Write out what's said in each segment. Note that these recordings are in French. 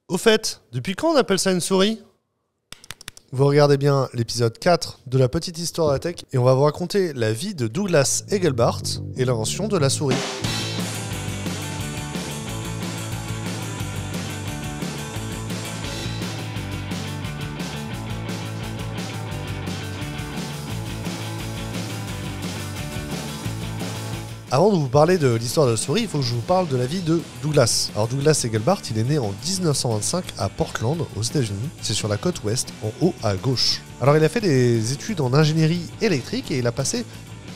Au fait, depuis quand on appelle ça une souris? Vous regardez bien l'épisode 4 de la petite histoire de la tech et on va vous raconter la vie de Douglas Engelbart et l'invention de la souris. Avant de vous parler de l'histoire de la souris, il faut que je vous parle de la vie de Douglas. Alors Douglas Engelbart, il est né en 1925 à Portland, aux États-Unis. C'est sur la côte ouest, en haut à gauche. Alors il a fait des études en ingénierie électrique et il a passé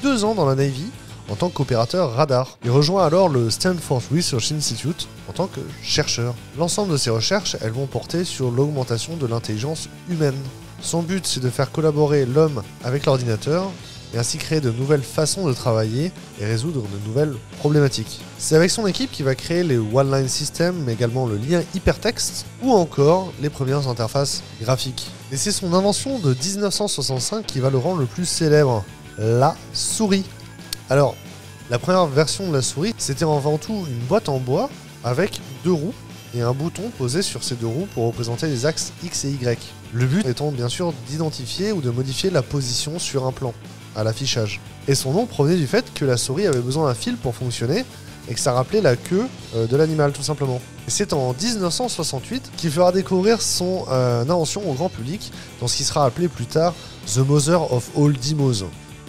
2 ans dans la Navy en tant qu'opérateur radar. Il rejoint alors le Stanford Research Institute en tant que chercheur. L'ensemble de ses recherches, elles vont porter sur l'augmentation de l'intelligence humaine. Son but, c'est de faire collaborer l'homme avec l'ordinateur et ainsi créer de nouvelles façons de travailler et résoudre de nouvelles problématiques. C'est avec son équipe qu'il va créer les One-Line Systems, mais également le lien hypertexte, ou encore les premières interfaces graphiques. Et c'est son invention de 1965 qui va le rendre le plus célèbre, la souris. Alors, la première version de la souris, c'était avant tout une boîte en bois avec 2 roues et un bouton posé sur ces 2 roues pour représenter les axes X et Y. Le but étant bien sûr d'identifier ou de modifier la position sur un plan à l'affichage. Et son nom provenait du fait que la souris avait besoin d'un fil pour fonctionner et que ça rappelait la queue de l'animal tout simplement. Et c'est en 1968 qu'il fera découvrir son invention au grand public dans ce qui sera appelé plus tard The Mother of All Demos.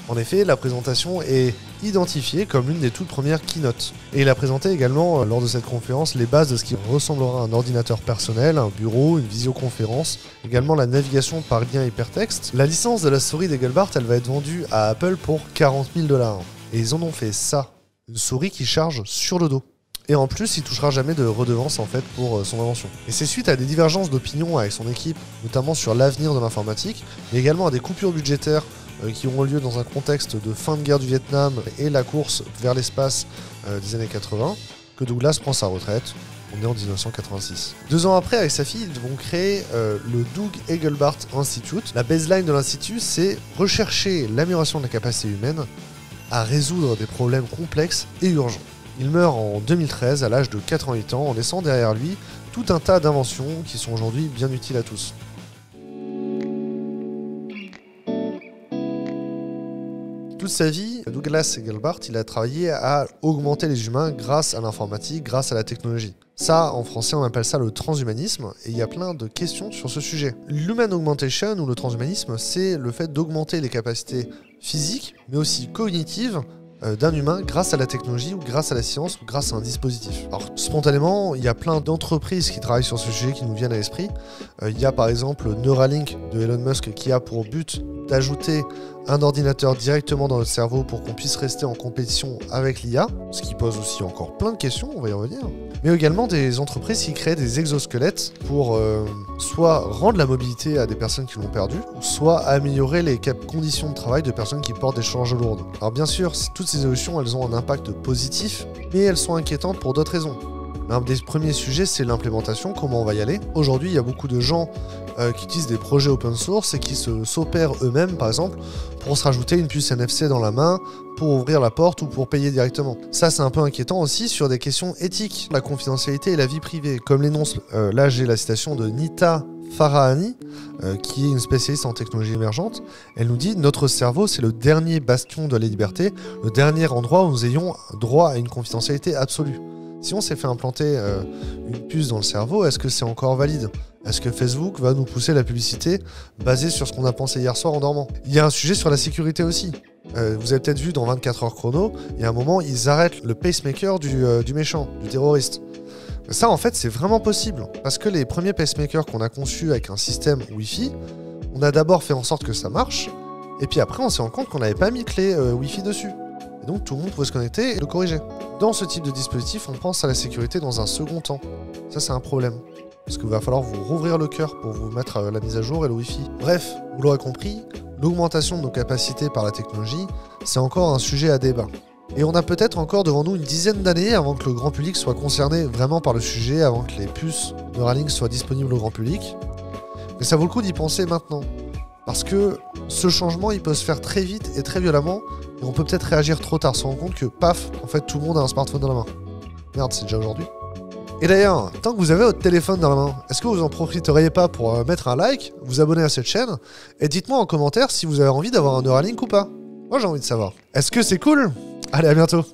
En effet, la présentation est identifiée comme l'une des toutes premières keynotes. Et il a présenté également, lors de cette conférence, les bases de ce qui ressemblera à un ordinateur personnel, un bureau, une visioconférence, également la navigation par lien hypertexte. La licence de la souris d'Engelbart, elle va être vendue à Apple pour 40 000 $. Et ils en ont fait ça, une souris qui charge sur le dos. Et en plus, il touchera jamais de redevance en fait pour son invention. Et c'est suite à des divergences d'opinion avec son équipe, notamment sur l'avenir de l'informatique, mais également à des coupures budgétaires qui auront lieu dans un contexte de fin de guerre du Vietnam et la course vers l'espace des années 80, que Douglas prend sa retraite. On est en 1986. 2 ans après, avec sa fille, ils vont créer le Doug Engelbart Institute. La baseline de l'institut, c'est rechercher l'amélioration de la capacité humaine à résoudre des problèmes complexes et urgents. Il meurt en 2013 à l'âge de 88 ans en laissant derrière lui tout un tas d'inventions qui sont aujourd'hui bien utiles à tous. Toute sa vie, Douglas Engelbart, il a travaillé à augmenter les humains grâce à l'informatique, grâce à la technologie. Ça, en français, on appelle ça le transhumanisme, et il y a plein de questions sur ce sujet. L'human augmentation, ou le transhumanisme, c'est le fait d'augmenter les capacités physiques, mais aussi cognitives, d'un humain grâce à la technologie ou grâce à la science ou grâce à un dispositif. Alors spontanément, il y a plein d'entreprises qui travaillent sur ce sujet qui nous viennent à l'esprit. Il y a par exemple Neuralink de Elon Musk qui a pour but d'ajouter un ordinateur directement dans notre cerveau pour qu'on puisse rester en compétition avec l'IA, ce qui pose aussi encore plein de questions, on va y revenir. Mais également des entreprises qui créent des exosquelettes pour soit rendre la mobilité à des personnes qui l'ont perdu, soit améliorer les conditions de travail de personnes qui portent des charges lourdes. Alors bien sûr, toutes ces évolutions, elles ont un impact positif, mais elles sont inquiétantes pour d'autres raisons. Un des premiers sujets, c'est l'implémentation, comment on va y aller. Aujourd'hui, il y a beaucoup de gens qui utilisent des projets open source et qui s'opèrent eux-mêmes, par exemple, pour se rajouter une puce NFC dans la main, pour ouvrir la porte ou pour payer directement. Ça, c'est un peu inquiétant aussi sur des questions éthiques, la confidentialité et la vie privée. Comme l'énonce, là j'ai la citation de Nita Farahani, qui est une spécialiste en technologie émergente. Elle nous dit « Notre cerveau, c'est le dernier bastion de la liberté, le dernier endroit où nous ayons droit à une confidentialité absolue. » Si on s'est fait implanter une puce dans le cerveau, est-ce que c'est encore valide ? Est-ce que Facebook va nous pousser la publicité basée sur ce qu'on a pensé hier soir en dormant ? Il y a un sujet sur la sécurité aussi. Vous avez peut-être vu dans 24 heures chrono, il y a un moment, ils arrêtent le pacemaker du méchant, du terroriste. Ça, en fait, c'est vraiment possible. Parce que les premiers pacemakers qu'on a conçus avec un système Wi-Fi, on a d'abord fait en sorte que ça marche, et puis après, on s'est rendu compte qu'on n'avait pas mis clé Wi-Fi dessus. Et donc, tout le monde pouvait se connecter et le corriger. Dans ce type de dispositif, on pense à la sécurité dans un second temps. Ça, c'est un problème. Parce qu'il va falloir vous rouvrir le cœur pour vous mettre la mise à jour et le Wi-Fi. Bref, vous l'aurez compris, l'augmentation de nos capacités par la technologie, c'est encore un sujet à débat. Et on a peut-être encore devant nous une dizaine d'années avant que le grand public soit concerné vraiment par le sujet, avant que les puces Neuralink soient disponibles au grand public. Mais ça vaut le coup d'y penser maintenant. Parce que ce changement, il peut se faire très vite et très violemment, et on peut peut-être réagir trop tard, se rendre compte que, paf, en fait, tout le monde a un smartphone dans la main. Merde, c'est déjà aujourd'hui. Et d'ailleurs, tant que vous avez votre téléphone dans la main, est-ce que vous en profiteriez pas pour mettre un like, vous abonner à cette chaîne, et dites-moi en commentaire si vous avez envie d'avoir un Neuralink ou pas. Moi j'ai envie de savoir. Est-ce que c'est cool? Allez, à bientôt.